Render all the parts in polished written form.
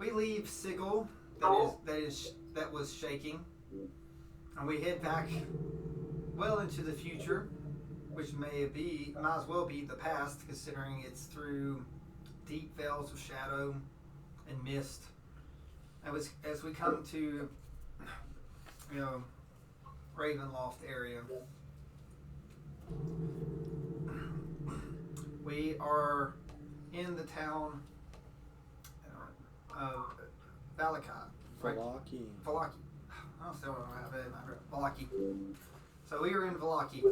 we leave Sigil that was shaking, and we head back well into the future, which might as well be the past, considering it's through deep veils of shadow and mist. As we come to, Ravenloft area, we are in the town of Valaki. Right? Valaki. I still don't have it. Valaki. So we are in Valaki.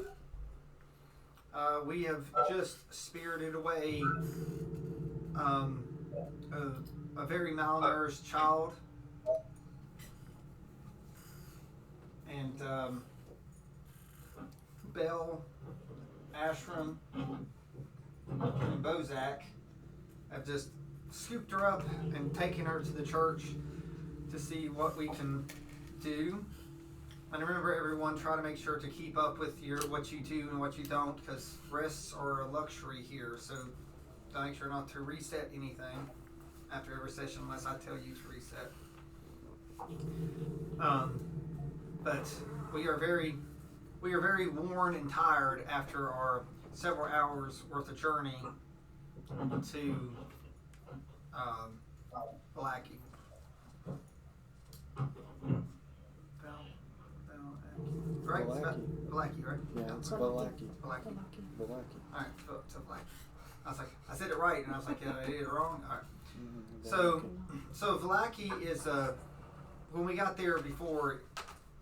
We have just spirited away a very malnourished child, and Bell, Ashram, and Bozak have just scooped her up and taken her to the church to see what we can do. And remember, everyone, try to make sure to keep up with what you do and what you don't, because rests are a luxury here. So make sure not to reset anything after every session unless I tell you to reset. But we are very worn and tired after our several hours worth of journey to Valaki. Right? Valaki, right? Yeah, it's Valaki. Valaki. Alright, so Valaki. I said it right, and I was like, I did it wrong? Alright. So Valaki is, when we got there before,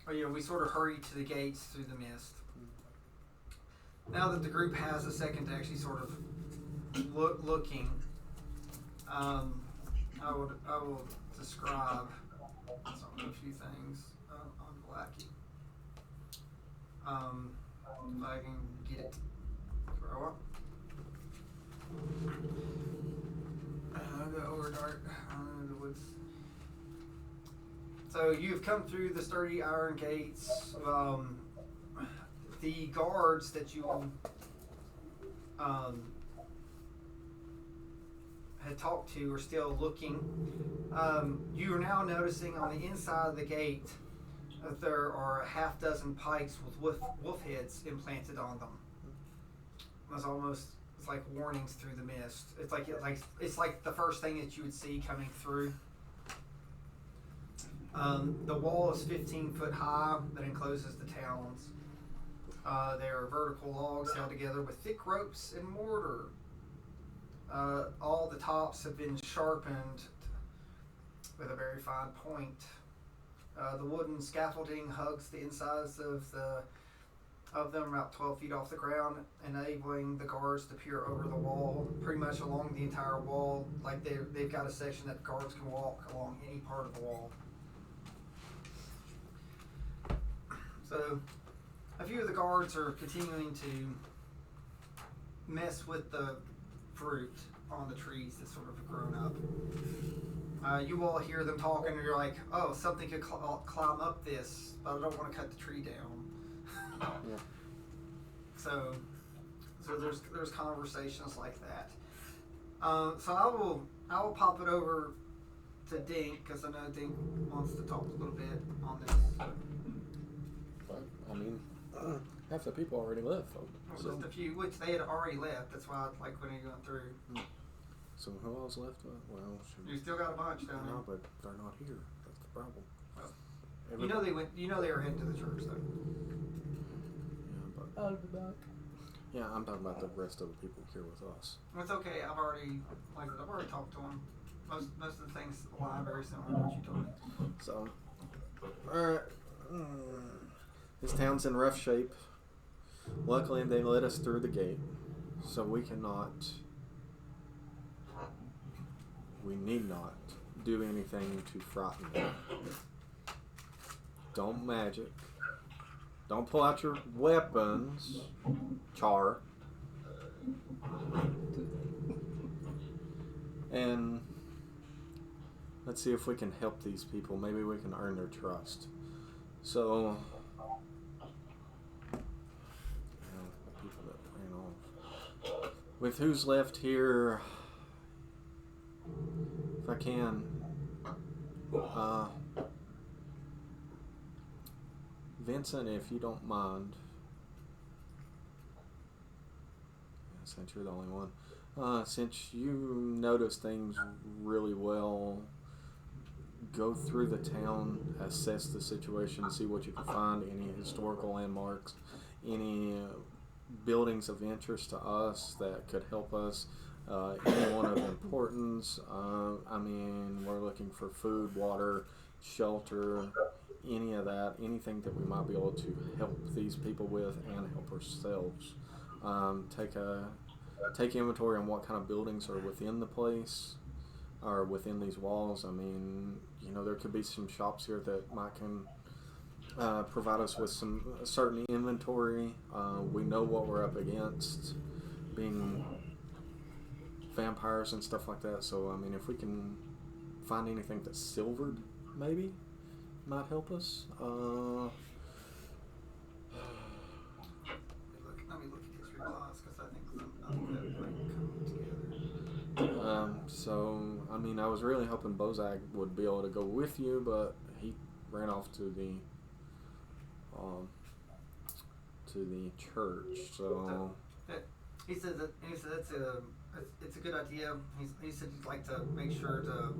we sort of hurried to the gates through the mist. Now that the group has a second to actually sort of looking, I will describe a few things on Valaki. If I can get it to grow up. I'll go over dark the woods. So you've come through the sturdy iron gates. The guards that you had talked to are still looking. You are now noticing on the inside of the gate that there are a half dozen pikes with wolf heads implanted on them. It's like warnings through the mist. It's like the first thing that you would see coming through. The wall is 15 foot high that encloses the towns. There are vertical logs held together with thick ropes and mortar. All the tops have been sharpened with a very fine point. The wooden scaffolding hugs the insides of them about 12 feet off the ground, enabling the guards to peer over the wall, pretty much along the entire wall. Like they've got a section that the guards can walk along any part of the wall. So a few of the guards are continuing to mess with the fruit on the trees that sort of have grown up. You all hear them talking, and you're like, "Oh, something could climb up this, but I don't want to cut the tree down." Yeah. So there's conversations like that. So I will pop it over to Dink, because I know Dink wants to talk a little bit on this. But I mean, half the people already left. Just a few, which they had already left. That's why, like, when you went through. So who else left? Well, you still got a bunch down there. No, but they're not here. That's the problem. Oh. You know they were heading to the church though. Yeah, but Out of the back. yeah, I'm talking about the rest of the people here with us. It's okay. I've already talked to them. Most of the things lie very similar to what you told me. So, alright. This town's in rough shape. Luckily, they let us through the gate, so we need not do anything to frighten them. Don't magic. Don't pull out your weapons, Char. And let's see if we can help these people. Maybe we can earn their trust. So, the people that ran off. With who's left here, if I can, Vincent, if you don't mind, since you're the only one, since you notice things really well, go through the town, assess the situation, see what you can find, any historical landmarks, any buildings of interest to us that could help us, anyone of importance. I mean, we're looking for food, water, shelter, any of that, anything that we might be able to help these people with and help ourselves. Take inventory on what kind of buildings are within the place or within these walls. I mean, you know, there could be some shops here that might can provide us with some certain inventory. We know what we're up against, being vampires and stuff like that. So, I mean, if we can find anything that's silvered, maybe, might help us. Let me look at his replies, because I think some of that might come together. So, I mean, I was really hoping Bozak would be able to go with you, but he ran off to the church. So he said it's a good idea. He said he'd like to make sure to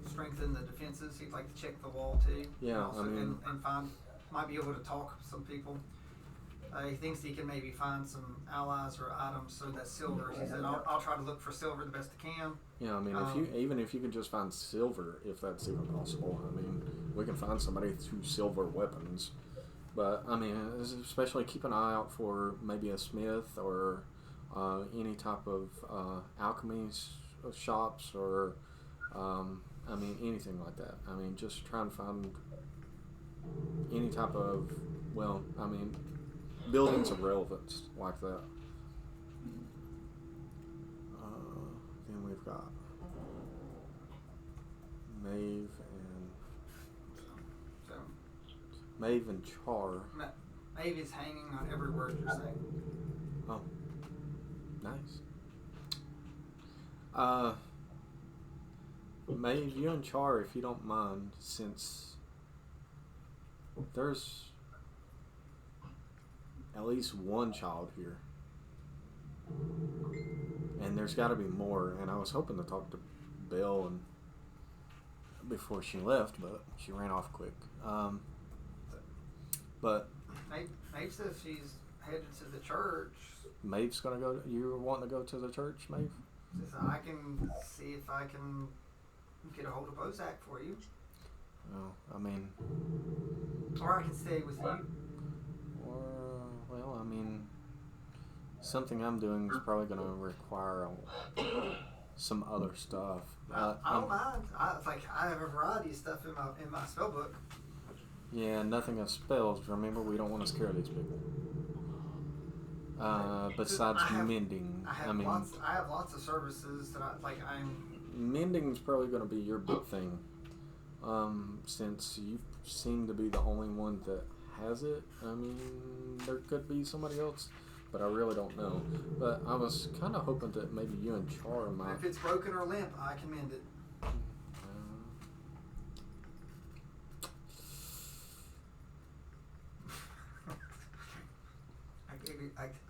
strengthen the defenses. He'd like to check the wall too. Yeah, also, I mean, and find, might be able to talk to some people. He thinks he can maybe find some allies or items so that silver. He said, I'll try to look for silver the best I can. Yeah, I mean, if you can just find silver, if that's even possible. I mean, we can find somebody through silver weapons. But, I mean, especially keep an eye out for maybe a smith or any type of alchemy shops or, I mean, anything like that. I mean, just try and find any type of, well, I mean, buildings of relevance like that. Then we've got Maeve and Char. Maeve is hanging on every word you're saying. Oh, nice. Maeve, you and Char, if you don't mind, since there's at least one child here, and there's got to be more. And I was hoping to talk to Belle and before she left, but she ran off quick. But Maeve says she's headed to the church. Maeve's gonna go. You're wanting to go to the church, Maeve? Says I can see if I can get a hold of Bozak for you. Oh, I mean, or I can stay with you. Or, well, I mean, something I'm doing is probably going to require some other stuff. I don't mind. I have a variety of stuff in my spell book. Yeah, nothing of spells. Remember, we don't want to scare these people. Besides mending, I have lots of services that mending's probably going to be your big thing. Since you seem to be the only one that has it. I mean, there could be somebody else, but I really don't know. But I was kind of hoping that maybe you and Char might. If it's broken or limp, I can mend it.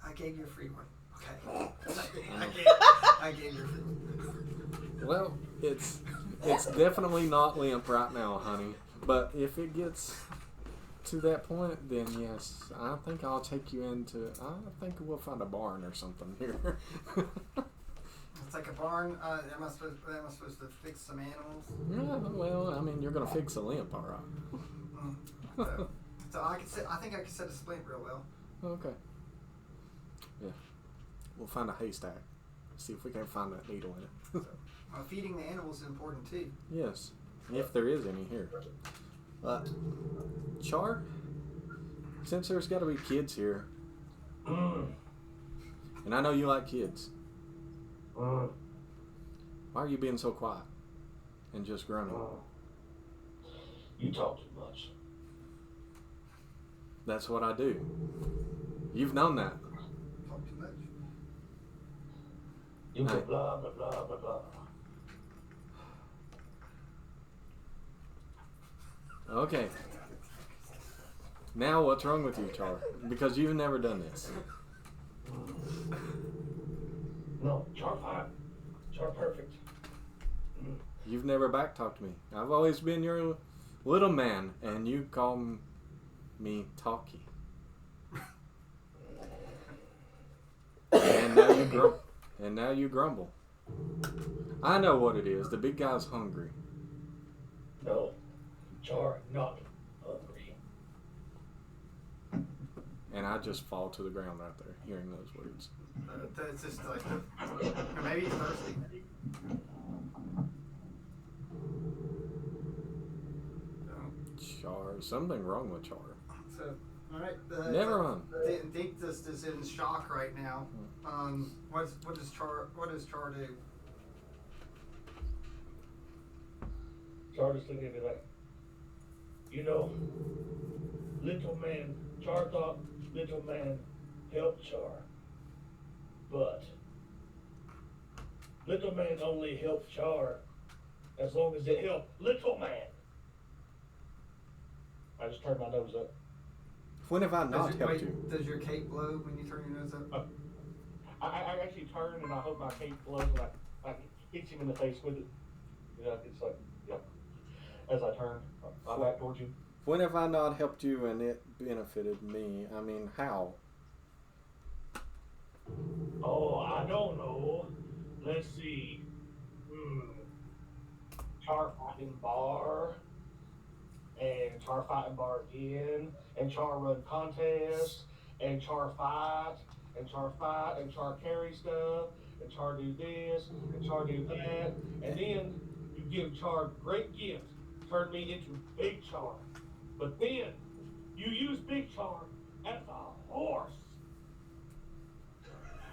I gave you a free one. Okay. I gave you a free one. Well, it's definitely not limp right now, honey. But if it gets to that point, then yes, I think I'll take you into. I think we'll find a barn or something here. It's like a barn. Am I supposed to fix some animals? Yeah. Well, I mean, you're gonna fix a limp, all right. So I think I can set a splint real well. Okay. Yeah. We'll find a haystack. See if we can find that needle in it. Feeding the animals is important too. Yes, if there is any here. Char, since there's got to be kids here, and I know you like kids, why are you being so quiet and just grunting? You talk too much. That's what I do. You've known that. Talk too much. You go blah, blah, blah, blah, blah. Okay. Now what's wrong with you, Char? Because you've never done this. No, Char fine. Char perfect. You've never backtalked me. I've always been your little man, and you call me talky. And now you grumble. I know what it is. The big guy's hungry. No, Char not hungry. And I just fall to the ground right there, hearing those words. It's just like, or maybe he's thirsty. Char, something wrong with Char. So, all right. Never mind. Dink just is in shock right now. What does Char do? Char just looking at me like, little man, Char thought little man helped Char. But little man only helped Char as long as it helped little man. I just turned my nose up. When have I not helped you? Does your cape blow when you turn your nose up? I actually turn and I hope my cape blows and I hit him in the face with it. It's like, as I turn, I'm back towards you. When have I not helped you and it benefited me? I mean, how? Oh, I don't know. Let's see. Char fighting bar. And Char fighting bar again. And Char run contests. And Char fight. And Char fight. And Char carry stuff. And Char do this. And Char do that. And then you give Char great gift. Turn me into Big Char. But then you use Big Char as a horse.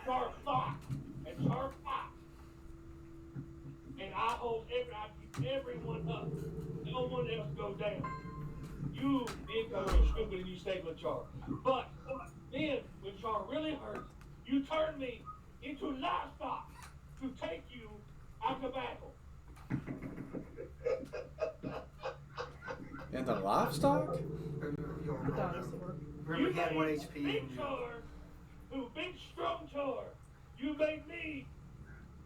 Char fought. And Char fought. And I keep everyone up. No one else go down. You did go stupid and you stayed with Char. But then when Char really hurts, you turn me into livestock to take you out of battle. And the livestock? Remember he had 1 HP. Big Char, big strong Char, you made me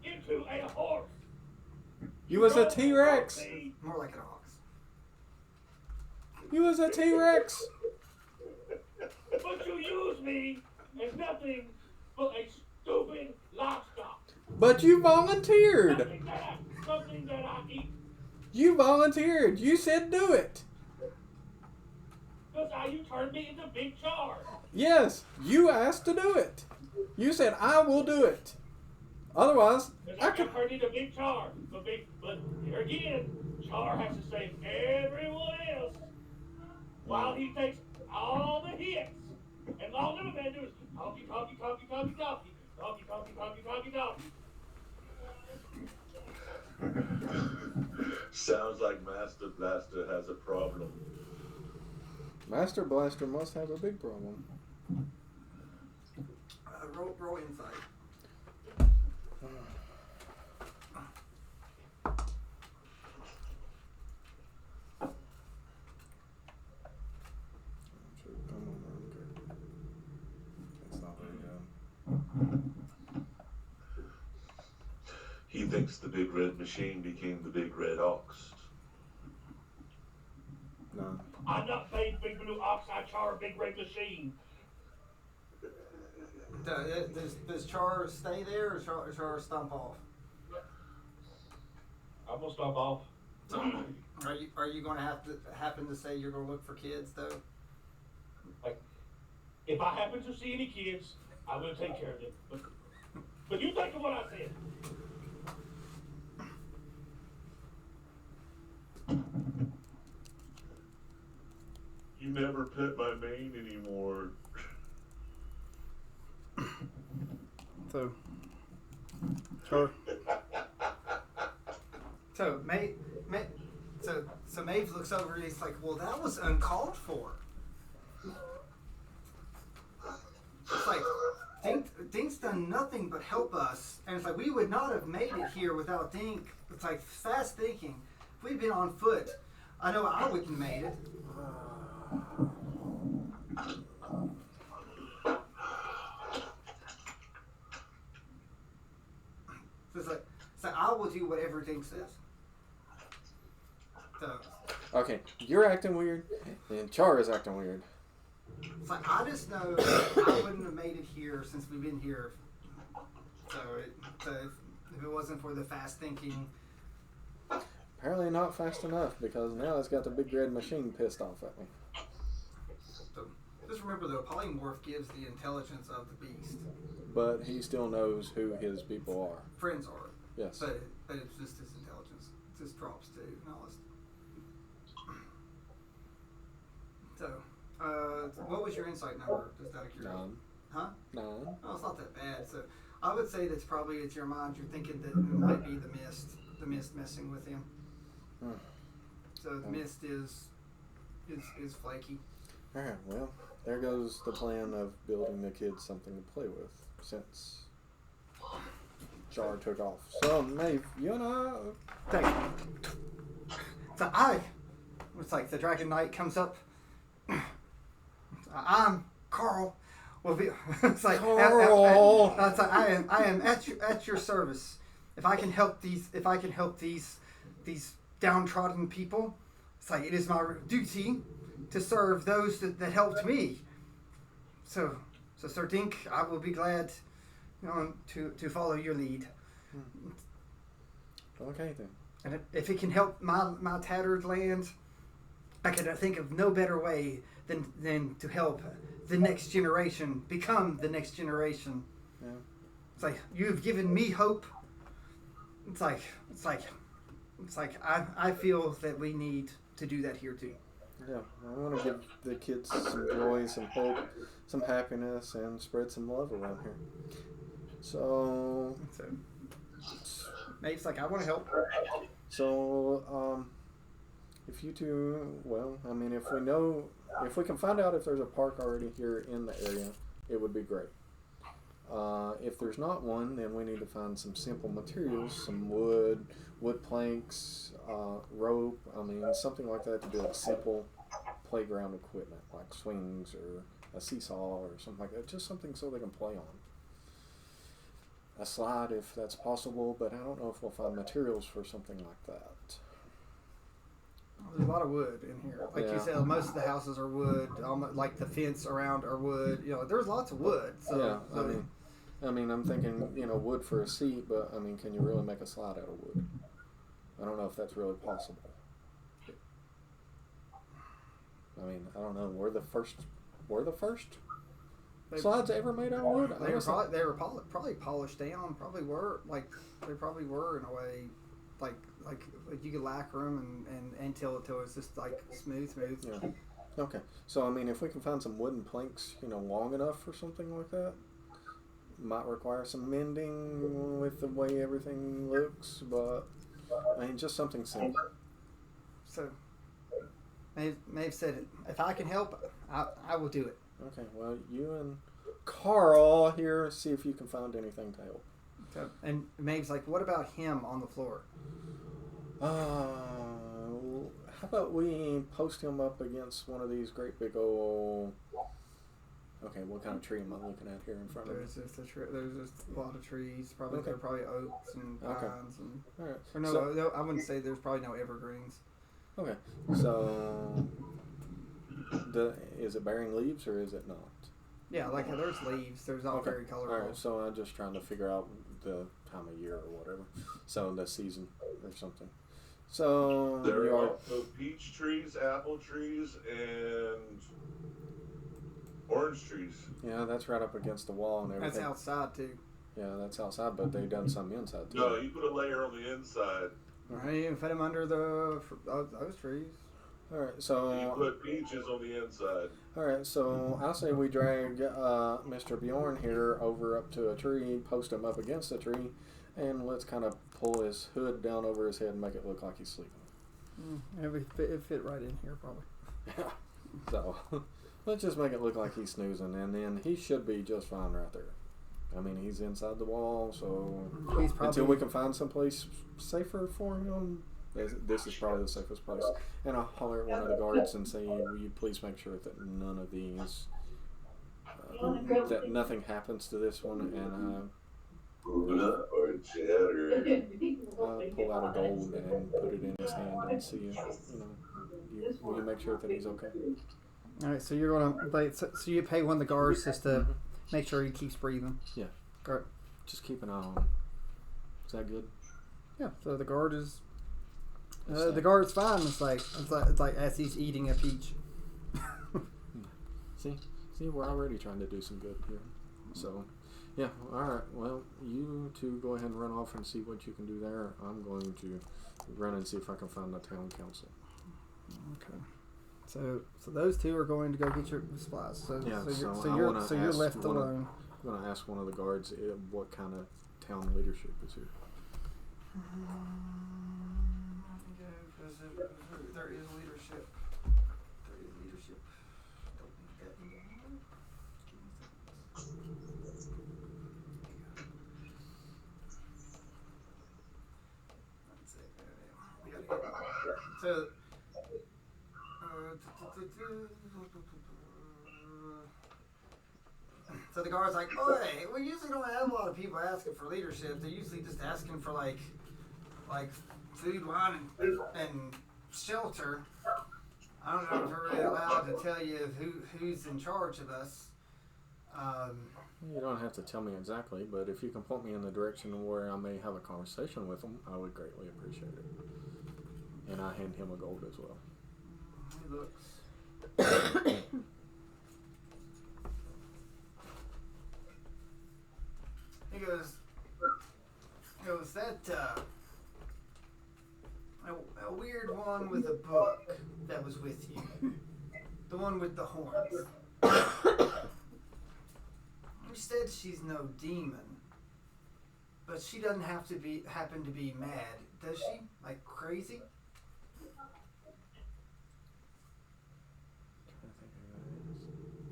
into a horse. You was a T-Rex. More like an ox. You was a T-Rex. But you use me as nothing but a stupid livestock. But you volunteered. Something that I eat. You volunteered. You said do it. Because you turned me into Big Char. Yes, you asked to do it. You said I will do it. Otherwise, I could turn into Big Char. But here again, Char has to save everyone else while he takes all the hits. And all little man do is talky, talky, talky, talky, talky, talky, talky, talky, talky, talky. Sounds like Master Blaster has a problem. Master Blaster must have a big problem. Roll insight. That's not very good. He thinks the big red machine became the big red ox. No. I'm not paying big blue ox, I Char a big red machine. Does Char stay there or Char stomp off? I'm gonna stop off. Are you going to happen to say you're going to look for kids though? Like, if I happen to see any kids, I will take care of them. But you think of what I said. You never pet my mane anymore. So, Char. So Maeve looks over and he's like, "Well, that was uncalled for." It's like Dink's done nothing but help us, and it's like we would not have made it here without Dink. It's like fast thinking. If we'd been on foot, I know I wouldn't have made it. So I will do what everything says. So Okay, you're acting weird, and Char is acting weird. it's like I just know I wouldn't have made it here since we've been here. So if it wasn't for the fast thinking, Apparently not fast enough, because now it's got the big red machine pissed off at me. so just remember though, polymorph gives the intelligence of the beast. But he still knows who his people are. Friends are, Yes. but it's just his intelligence. It just drops to knowledge. So, what was your insight number? Just out of curiosity. 9. Huh? 9. Oh, it's not that bad. So, I would say that's probably it's your mind. You're thinking that it might be the mist messing with him. So the mist is flaky. All right. Well, there goes the plan of building the kids something to play with since Char took off. So, Maeve, you and I. So it's like the Dragon Knight comes up. I'm Carl. Will be. It's like Carl. It's like, I am at your service. If I can help these downtrodden people, it's like it is my duty to serve those that helped me. So Sir Dink, I will be glad, to follow your lead. Okay then. And if it can help my tattered land, I can think of no better way than to help the next generation become the next generation. Yeah. It's like you've given me hope. It's like I feel that we need to do that here too. Yeah, I want to give the kids some joy, some hope, some happiness, and spread some love around here. So Nate's like, I want to help. So, if you two, well, I mean, if we can find out if there's a park already here in the area, it would be great. If there's not one, then we need to find some simple materials, some wood planks, rope, I mean, something like that to build simple playground equipment, like swings or a seesaw or something like that, just something so they can play on. A slide if that's possible, but I don't know if we'll find materials for something like that. There's a lot of wood in here. Like you said, most of the houses are wood. Like the fence around are wood. There's lots of wood. So, yeah, I mean, I'm thinking, wood for a seat, but I mean, can you really make a slide out of wood? I don't know if that's really possible. I mean, I don't know. Were the first slides ever made out of wood? They were probably polished down. Probably were they probably were in a way, like you could lacquer them and until it's just like smooth. Yeah. Okay. So I mean, if we can find some wooden planks, long enough for something like that, might require some mending with the way everything looks, but I mean, just something simple. So, Maeve said, if I can help, I will do it. Okay, well, you and Carl here, see if you can find anything to help. So, and Maeve's like, what about him on the floor? How about we post him up against one of these great big old... Okay, what kind of tree am I looking at here in front of me? There's just a lot of trees. Probably Okay. There are probably oaks and pines and. All right. Or no, I wouldn't say there's probably no evergreens. Okay, so is it bearing leaves or is it not? Yeah, like there's leaves. There's not very colorful. All right, so I'm just trying to figure out the time of year or whatever. So the season or something. So There you are are also peach trees, apple trees, and orange trees. yeah, that's right up against the wall and everything. That's outside too. Yeah, that's outside, but they done some inside too. No, you put a layer on the inside. Right, you can fit them under those trees. All right, You so put peaches on the inside. all right, so I say we drag Mr. Bjorn here over up to a tree, post him up against a tree, and let's kind of pull his hood down over his head and make it look like he's sleeping. It fit right in here, probably. Yeah. So let's just make it look like he's snoozing, and then he should be just fine right there. I mean, he's inside the wall, so He's probably, until we can find someplace safer for him, This is probably the safest place. And I'll holler at one of the guards and say, will you please make sure that none of these, that nothing happens to this one, and pull out a gold and put it in his hand and see, will you make sure that he's okay? All right, so you're gonna so you pay one of the guards just to make sure he keeps breathing. Yeah. Guard. Just keep an eye on him. Is that good? Yeah. So the guard is. The guard's fine. It's like as he's eating a peach. See, we're already trying to do some good here. So, yeah. All right. Well, you two go ahead and run off and see what you can do there. I'm going to run and see if I can find the town council. Okay. So those two are going to go get your supplies. So you're left alone. I'm going to ask one of the guards what kind of town leadership is here. There is leadership. Don't need that anymore. We gotta get so the guard's like, oh, hey, we usually don't have a lot of people asking for leadership. They're usually just asking for like food, wine, and shelter. I don't know if we're really allowed to tell you who's in charge of us. You don't have to tell me exactly, but if you can point me in the direction where I may have a conversation with him, I would greatly appreciate it. And I hand him a gold as well. He looks. He goes that a weird one with a book that was with you, the one with the horns. You said she's no demon, but she doesn't happen to be mad, does she? Like crazy?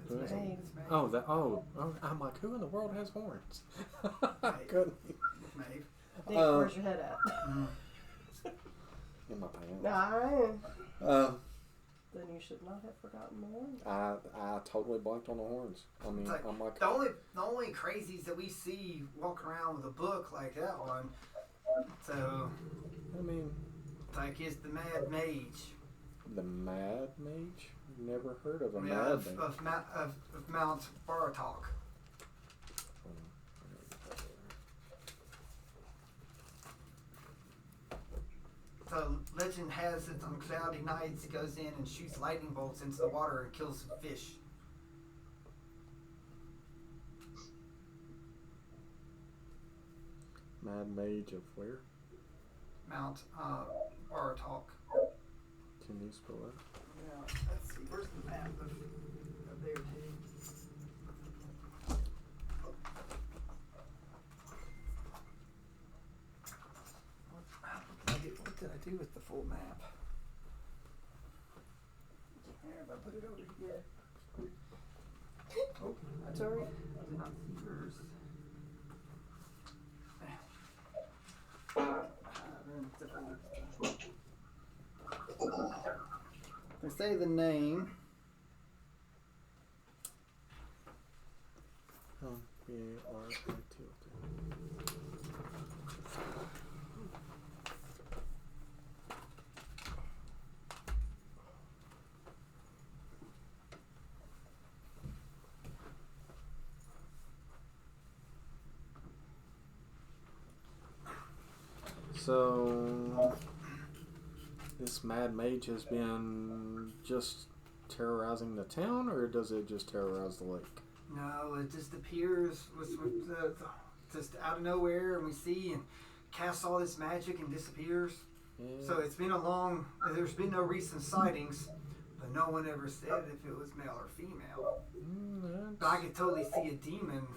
Who is it? Maeve. Oh, I'm like, who in the world has horns? Couldn't. Maeve. Dick, where's your head at? In my pants. Then you should not have forgotten the one. I totally blanked on the horns. I mean, Like, I'm like, the only crazies that we see walking around with a book like that one. So, I mean, like, is the Mad Mage. the Mad Mage? Never heard of a Yeah, Mad of Mage. Mount Baratok. So legend has it on cloudy nights he goes in and shoots lightning bolts into the water and kills some fish. Mad Mage of where? Mount Baratok. Can you spell that? Yeah, let's see. Where's the map of there too? What did I do with the full map? Where have I put it over here? Oh, that's alright. I did not see yours. I say the name. B-A-R-I-T-O-T. So, this Mad Mage has been just terrorizing the town, or does it just terrorize the lake? No, it just appears just out of nowhere, and we see and casts all this magic and disappears. Yeah. So it's been there's been no recent sightings, but no one ever said if it was male or female. But I could totally see a demon.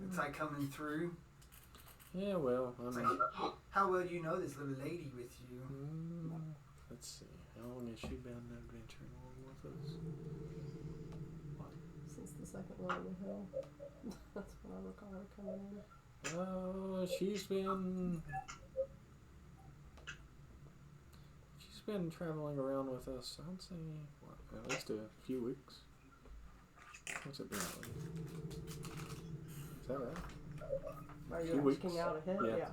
It's like coming through. Yeah, well, I It's mean, like, how well do you know this little lady with you? let's see. How long has she been adventuring along with us? Since the second one on the hill. That's when I recall her coming in. She's been been traveling around with us, I'd say, at least a few weeks. What's it been like? Is that right? Are Few you weeks. asking out ahead? Yeah.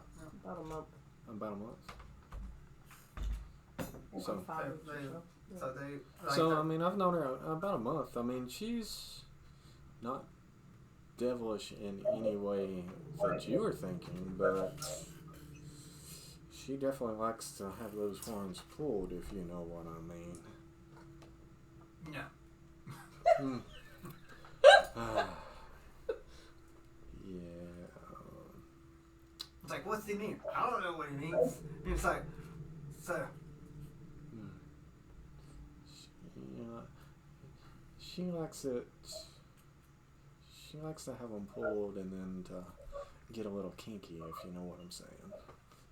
About a month. About a month. Or So- 5 weeks or so. Yeah. So they. Like So, I mean, I've known her about a month. I mean, she's not devilish in any way that you were thinking, but she definitely likes to have those horns pulled, if you know what I mean. No. Hmm. Yeah. It's like, what's he mean? I don't know what he means. It's like, so. She likes it. She likes to have them pulled and then to get a little kinky, if you know what I'm saying.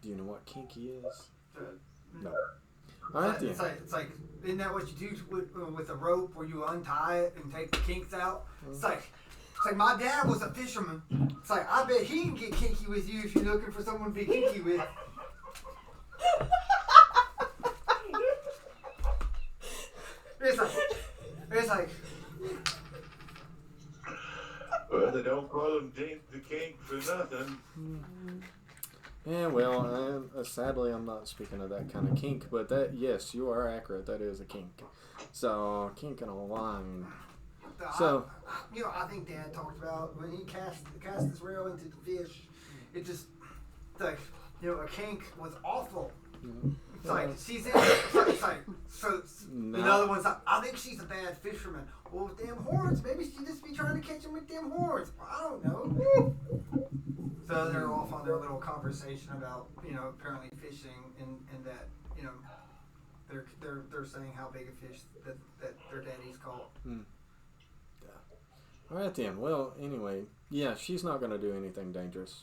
Do you know what kinky is? No. All right, then. It's like, isn't that what you do with a rope where you untie it and take the kinks out? It's like my dad was a fisherman. It's like, I bet he can get kinky with you if you're looking for someone to be kinky with. It's like. Well, they don't call him the king for nothing. Yeah, well, sadly, I'm not speaking of that kind of kink, but that, yes, you are accurate. That is a kink. So, kink and a line. So, I think Dad talked about when he cast his reel into the fish. It just like a kink was awful. It's like she's in. It's like so. No. Another one's like, I think she's a bad fisherman. Well, with them horns, maybe she just be trying to catch him with them horns. I don't know. So they're off on their little conversation about apparently fishing and that they're saying how big a fish that their daddy's caught. Yeah. All right then. Well, anyway, yeah, she's not going to do anything dangerous.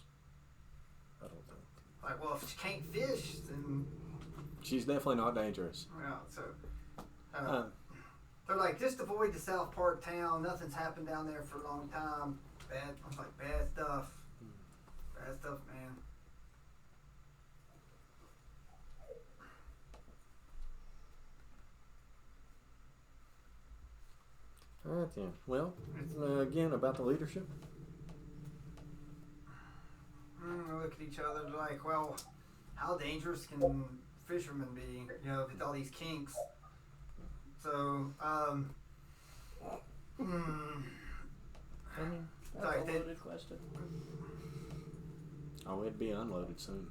I don't think. Like, well, if she can't fish, then she's definitely not dangerous. yeah. So they're like, just avoid the South Park town. Nothing's happened down there for a long time. Bad. I was like, bad stuff. Bad stuff, man. All right then. Well, again about the leadership. We look at each other like, well, how dangerous can fishermen be? With all these kinks. So, I mean, that's like a loaded question. Oh, it'd be unloaded soon.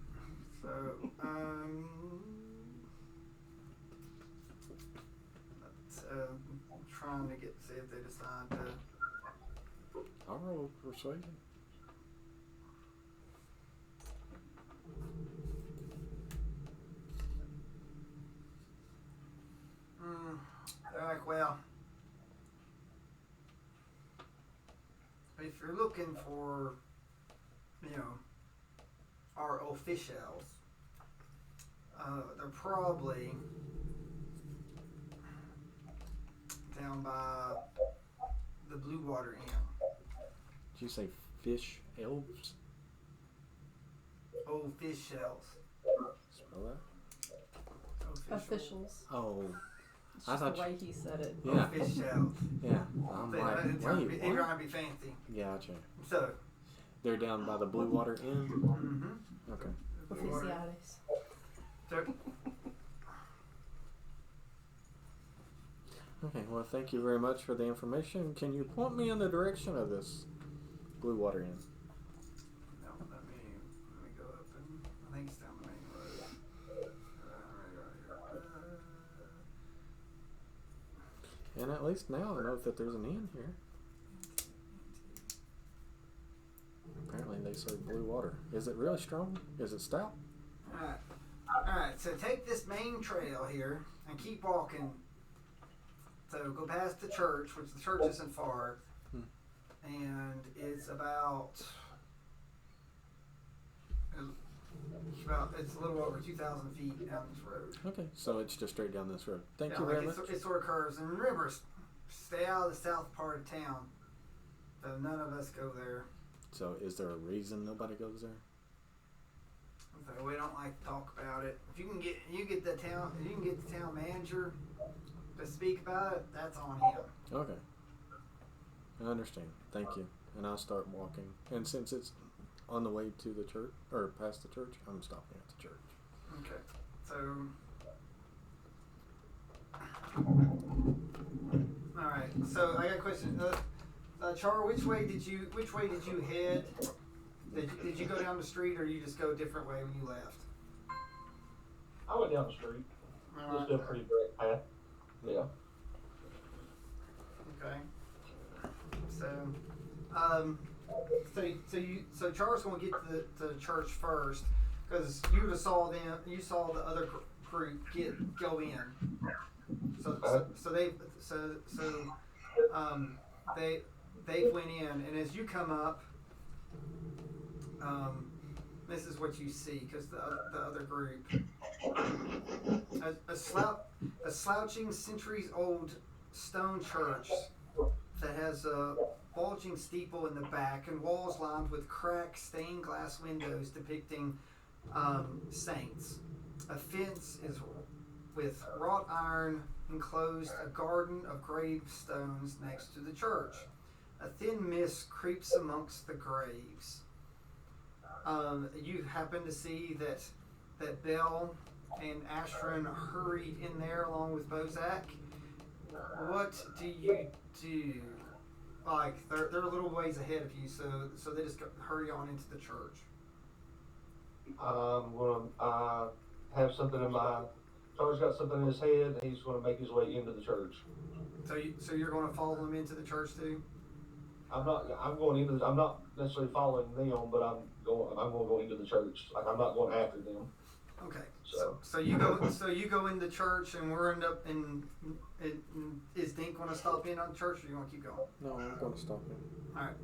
So, I'm trying to see if they decide to. I'll roll persuasion. They're like, well, if you're looking for, our officials, they're probably down by the Blue Water Inn. Did you say fish elves? Oh, fish shells. Spell that? Officials. Oh, It's I just thought the way he said it. yeah, Fish shells. yeah. I'm They're like, trying wait, to what? be fancy. Gotcha. So. They're down by the Blue Water Inn. Mm-hmm. Okay. Oficiales. So, Okay. Well, thank you very much for the information. Can you point me in the direction of this Blue Water Inn? no, let me go up and I think it's down the main road. Right here. And at least now I know that there's an inn here. Apparently they serve blue water. Is it really strong? Is it stout? Alright, so take this main trail here and keep walking. So go past the church, which the church isn't far. And it's it's a little over 2,000 feet down this road. Okay, so it's just straight down this road. Thank Yeah, you very like much. it sort of curves. And remember, stay out of the south part of town. So none of us go there. So is there a reason nobody goes there? So we don't like to talk about it. If you can get the town manager to speak about it, that's on him. Okay. I understand. Thank you. And I'll start walking. And since it's on the way to the church, or past the church, I'm stopping at the church. Okay. So, all right. So I got a question. Char, which way did you head? Did you go down the street, or you just go a different way when you left? I went down the street. Just a pretty direct path. Yeah. Okay. So Char's gonna get to the church first, because you saw the other group go in. They went in, and as you come up, this is what you see, because the other group, a slouching centuries-old stone church that has a bulging steeple in the back and walls lined with cracked stained glass windows depicting saints. A fence is with wrought iron enclosed a garden of gravestones next to the church. A thin mist creeps amongst the graves. You happen to see that Bell and Ashran hurried in there along with Bozak. What do you do? Like, they're a little ways ahead of you, so they just hurry on into the church. I'm gonna have something in my. Char's got something in his head, and he's gonna make his way into the church. So you're gonna follow them into the church too? I'm not necessarily following them, but I'm gonna go into the church. Like, I'm not going after them. Okay. So you go in the church, and we're end up in. Is Dink gonna stop in on church, or you want to keep going? No, I'm gonna stop in. All right.